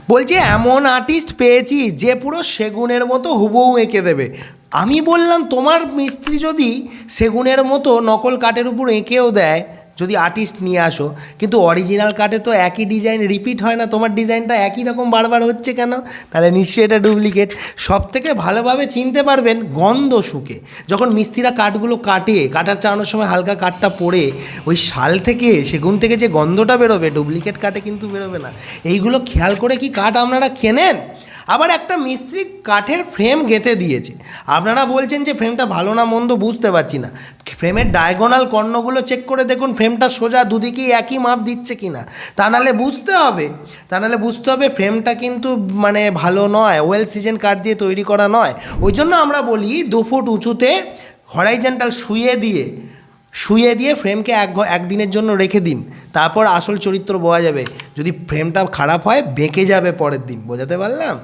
বলছে এমন আর্টিস্ট পেয়েছি যে পুরো সেগুনের মতো হুবহু এঁকে দেবে। আমি বললাম তোমার মিস্ত্রি যদি সেগুনের মতো নকল কাঠের উপর এঁকেও দেয়, যদি আর্টিস্ট নিয়ে আসো, কিন্তু অরিজিনাল কাঠে তো একই ডিজাইন রিপিট হয় না, তোমার ডিজাইনটা একই রকম বারবার হচ্ছে কেন? তাহলে নিশ্চয়ই এটা ডুপ্লিকেট। সব থেকে ভালোভাবে চিনতে পারবেন গন্ধ শুকে, যখন মিস্ত্রিরা কাঠগুলো কাটার চালানোর সময় হালকা কাঠটা পড়ে ওই শাল থেকে সেগুন থেকে যে গন্ধটা বেরোবে, ডুপ্লিকেট কাঠে কিন্তু বেরোবে না। এইগুলো খেয়াল করে কি কাঠ আপনারা কেনেন? আবার একটা মিস্ত্রি কাঠের ফ্রেম গেঁথে দিয়েছে, আপনারা বলছেন যে ফ্রেমটা ভালো না মন্দ বুঝতে পারছি না। ফ্রেমের ডায়াগোনাল কর্ণগুলো চেক করে দেখুন ফ্রেমটা সোজা দুদিকেই একই মাপ দিচ্ছে কি না, তা নাহলে বুঝতে হবে ফ্রেমটা কিন্তু মানে ভালো নয়, ওয়েল সিজন কাঠ দিয়ে তৈরি করা নয়। ওই জন্য আমরা বলি 2 ফুট উঁচুতে হরাইজন্টাল শুয়ে দিয়ে ফ্রেমকে একদিনের জন্য রেখে দিন, তারপর আসল চরিত্র বোঝা যাবে। যদি ফ্রেমটা খারাপ হয় বেঁকে যাবে পরের দিন। বোঝাতে পারলাম?